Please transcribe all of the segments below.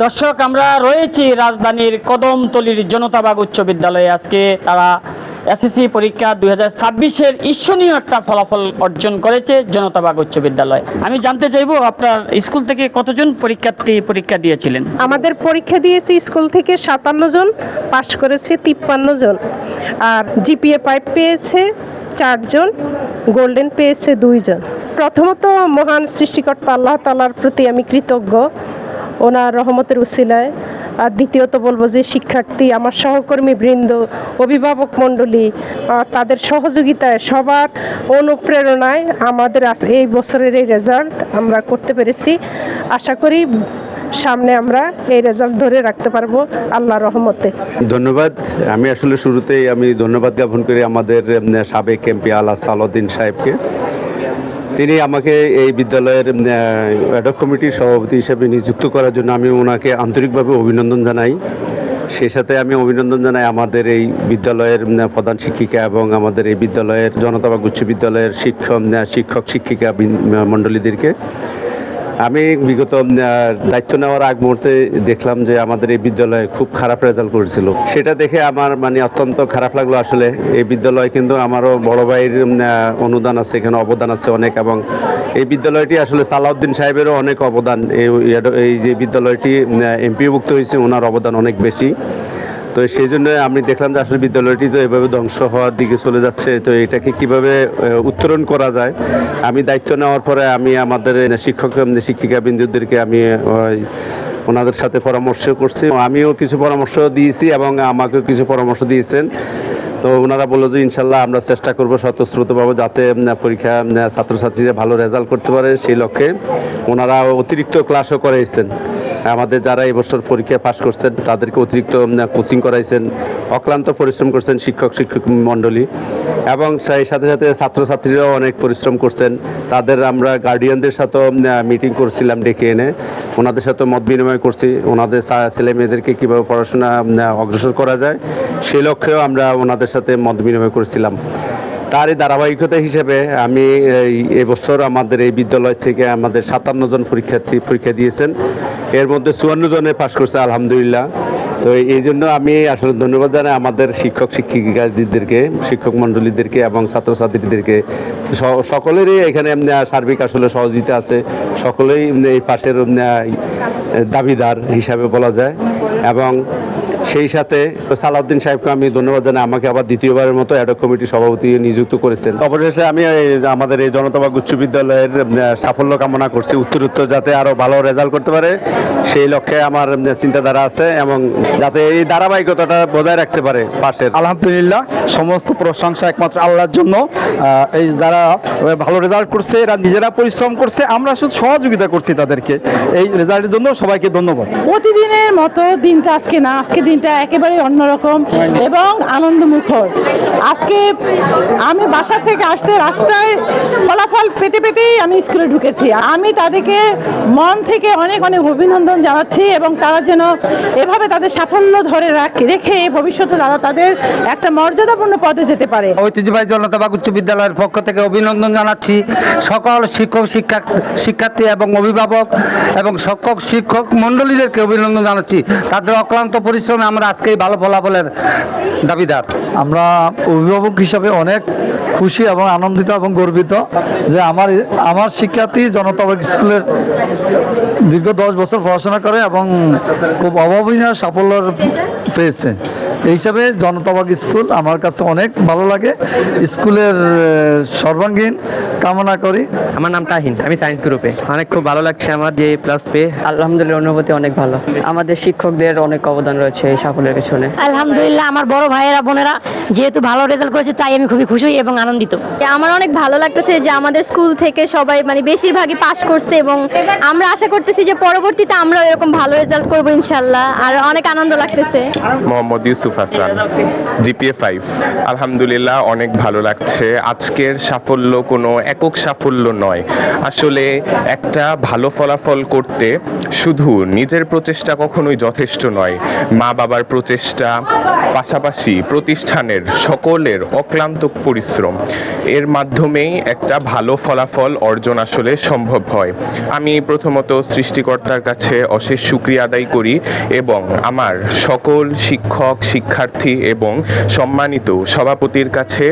দর্শক, আমরা রয়েছি রাজধানীর কদমতলীর জনতাবাগ উচ্চ বিদ্যালয়ে। আজকে তারা এসএসসি পরীক্ষা 2026-এর ঈর্ষণীয় একটা ফলাফল অর্জন করেছে জনতাবাগ উচ্চ বিদ্যালয়। আমি জানতে চাইবো, আপনার স্কুল থেকে কতজন পরীক্ষার্থী পরীক্ষা দিয়েছিলেন? আমাদের পরীক্ষা দিয়েছি স্কুল থেকে 57 জন, পাশ করেছে 53 জন, আর জিপিএ 5 পেয়েছে 4 জন, গোল্ডেন পেয়েছে 2 জন। প্রথমত মহান সৃষ্টিকর্তা আল্লাহ তাআলার প্রতি আমি কৃতজ্ঞ, ওনার রহমতের উসিলায়। আর দ্বিতীয়ত বলবো যে শিক্ষার্থী, আমার সহকর্মী বৃন্দ, অভিভাবক মণ্ডলী, তাদের সহযোগিতায়, সবার অনুপ্রেরণায় আমাদের এই বছরের এই রেজাল্ট আমরা করতে পেরেছি। আশা করি সামনে আমরা এই রেজাল্ট ধরে রাখতে পারবো আল্লাহর রহমতে। ধন্যবাদ। আমি আসলে শুরুতেই ধন্যবাদ জ্ঞাপন করি আমাদের সাবেক এমপি আলা সালাউদ্দিন সাহেবকে। তিনি আমাকে এই বিদ্যালয়ের অ্যাডহক কমিটির সভাপতি হিসেবে নিযুক্ত করার জন্য আমি ওনাকে আন্তরিকভাবে অভিনন্দন জানাই। সেই সাথে আমি অভিনন্দন জানাই আমাদের এই বিদ্যালয়ের প্রধান শিক্ষিকা এবং আমাদের এই বিদ্যালয়ের জনতাবাগ উচ্চ বিদ্যালয়ের শিক্ষক শিক্ষিকা মণ্ডলীদেরকে। আমি বিগত দায়িত্ব নেওয়ার আগ মুহূর্তে দেখলাম যে আমাদের এই বিদ্যালয়ে খুব খারাপ রেজাল্ট করেছিল। সেটা দেখে আমার অত্যন্ত খারাপ লাগলো। আসলে এই বিদ্যালয় কিন্তু আমারও বড় ভাইয়ের অনুদান আছে, এখানে অবদান আছে অনেক, এবং এই বিদ্যালয়টি আসলে সালাউদ্দিন সাহেবেরও অনেক অবদান। এই যে বিদ্যালয়টি এমপিভুক্ত হয়েছে, ওনার অবদান অনেক বেশি। তো সেই জন্য আমি দেখলাম যে আসলে বিদ্যালয়টি তো এভাবে ধ্বংস হওয়ার দিকে চলে যাচ্ছে, তো এটাকে কিভাবে উত্তরণ করা যায়। আমি দায়িত্ব নেওয়ার পরে আমি আমাদের শিক্ষক শিক্ষিকা বিন্দুদেরকে আমি ওনাদের সাথে পরামর্শ করছি। আমিও কিছু পরামর্শ দিয়েছি এবং আমাকেও কিছু পরামর্শ দিয়েছেন। তো ওনারা বললো যে ইনশাল্লাহ আমরা চেষ্টা করবো স্বতঃস্ফূর্তভাবে যাতে পরীক্ষা ছাত্রছাত্রীরা ভালো রেজাল্ট করতে পারে, সেই লক্ষ্যে ওনারা অতিরিক্ত ক্লাসও করাইছেন। আমাদের যারা এবছর পরীক্ষায় পাশ করছেন তাদেরকে অতিরিক্ত কোচিং করাইছেন, অক্লান্ত পরিশ্রম করছেন শিক্ষক মণ্ডলী, এবং সেই সাথে সাথে ছাত্রছাত্রীরাও অনেক পরিশ্রম করছেন। তাদের আমরা গার্ডিয়ানদের সাথেও মিটিং করছিলাম ডেকে এনে, ওনাদের সাথে মত বিনিময় করছি, ওনাদের ছেলে মেয়েদেরকে কীভাবে পড়াশোনা অগ্রসর করা যায় সেই লক্ষ্যেও আমরা ওনাদের সাথে মত বিনিময় করেছিলাম। তারই ধারাবাহিকতা হিসেবে আমি এবছর আমাদের এই বিদ্যালয় থেকে আমাদের 57 জন পরীক্ষার্থী পরীক্ষা দিয়েছেন, এর মধ্যে 54 জনে পাশ করছে আলহামদুলিল্লাহ। তো এই জন্য আমি আসলে ধন্যবাদ জানাই আমাদের শিক্ষক শিক্ষিকাদেরকে, শিক্ষক মণ্ডলীদেরকে এবং ছাত্রছাত্রীদেরকে। সকলেরই এখানে সার্বিক আসলে সহযোগিতা আছে, সকলেই এই পাশের দাবিদার হিসাবে বলা যায়। এবং সেই সাথে সালাউদ্দিন সাহেবকে আমি ধন্যবাদ জানাই, আমাকে আবার দ্বিতীয়বারের মতো অ্যাডহক কমিটির সভাপতি নিযুক্ত করেছেন। অবশেষে আমি আমাদের এই জনতাবাগ উচ্চ বিদ্যালয়ের সাফল্য কামনা করছি, উত্তরোত্তর যাতে আরও ভালো রেজাল্ট করতে পারে সেই লক্ষ্যে আমার চিন্তাধারা আছে, এবং যাতে এই ধারাবাহিকতাটা বজায় রাখতে পারে পাশের। আলহামদুলিল্লাহ, সমস্ত প্রশংসা একমাত্র আল্লাহর জন্য। এই যারা ভালো রেজাল্ট করছে এরা নিজেরা পরিশ্রম করছে, আমরা শুধু সহযোগিতা করছি তাদেরকে। এই রেজাল্টের জন্য সবাইকে ধন্যবাদ। প্রতিদিনের মতো দিনটা আজকে না, আজকে দিনটা একেবারে অন্যরকম এবং আনন্দমুখর। আজকে আমি বাসা থেকে আসতে রাস্তায় ফলাফল পেতে পেতেই আমি স্কুলে ঢুকেছি। আমি তাদেরকে মন থেকে অনেক অনেক অভিনন্দন জানাচ্ছি, এবং তারা যেন এভাবে তাদের সাফল্য ধরে রেখে ভবিষ্যতে তারা তাদের একটা মর্যাদাপূর্ণ পদে যেতে পারে। ঐতিহ্যবাহী জনতাবাগ উচ্চ বিদ্যালয়ের পক্ষ থেকে অভিনন্দন জানাচ্ছি সকল শিক্ষার্থী এবং অভিভাবক এবং শিক্ষক মণ্ডলীদেরকে অভিনন্দন জানাচ্ছি। তাদের অক্লান্ত পরিশ্রমে আমরা আজকে ভালো ফলাফলের দাবিদার। আমরা অভিভাবক হিসাবে অনেক খুশি এবং আনন্দিত এবং গর্বিত যে আমার শিক্ষার্থী জনতাবাগ স্কুলের দীর্ঘ 10 বছর পড়াশোনা করে এবং খুব অভাবনীয় সাফল্য পেয়েছে। এই হিসাবে জনতাবাগ স্কুল আমার কাছে অনেক ভালো লাগে। স্কুলের সর্বাঙ্গীন কামনা করি। আমার নাম তাহিন, আমি সায়েন্স গ্রুপে। খুব ভালো লাগছে আমার যে প্লাস পেয়ে। আলহামদুলিল্লাহ, অনুভূতি অনেক ভালো। আমাদের শিক্ষকদের অনেক অবদান রয়েছে এই সাফল্যের পেছনে। আলহামদুলিল্লাহ, আমার বড় ভাইয়েরা বোনেরা যেহেতু ভালো রেজাল্ট করেছে তাই আমি খুবই খুশি এবং আনন্দিত। আমার অনেক ভালো লাগতেছে যে আমাদের স্কুল থেকে সবাই বেশিরভাগই পাস করছে, এবং আমরা আশা করতেছি যে পরবর্তীতে আমরা এরকম ভালো রেজাল্ট করবো ইনশাল্লাহ। আর অনেক আনন্দ লাগতেছে। মোহাম্মদ ইউসুফ হাসান, জিপিএ 5। আলহামদুলিল্লাহ, অনেক ভালো লাগছে। আজকের সাফল্য কোনো একক সাফল্য নয়, আসলে একটা ভালো ফলাফল করতে শুধু নিজের প্রচেষ্টা কখনোই যথেষ্ট নয়। মা বাবার প্রচেষ্টা, পাশাপাশি প্রতিষ্ঠানের সকলের অক্লান্ত পরিশ্রম এর মাধ্যমেই একটা ভালো ফলাফল অর্জন আসলে সম্ভব হয়। আমি প্রথমত সৃষ্টিকর্তার কাছে অশেষ শুকরিয়া আদায় করি এবং আমার সকল শিক্ষক, শিক্ষার্থী এবং সম্মানিত সভাপতির কাছে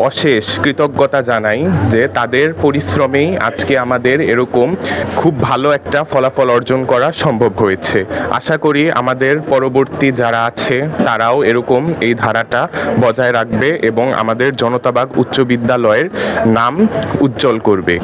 অশেষ কৃতজ্ঞতা জানাই যে তাদের পরিশ্রমেই আজকে আমাদের এরকম খুব ভালো একটা ফলাফল অর্জন করা সম্ভব হয়েছে। আশা করি আমাদের পরবর্তী যারা আছে তারাও এরকম এই ধারাটা বজায় রাখবে এবং আমাদের জনতাবাগ উচ্চ বিদ্যালয়ের নাম উজ্জ্বল করবে।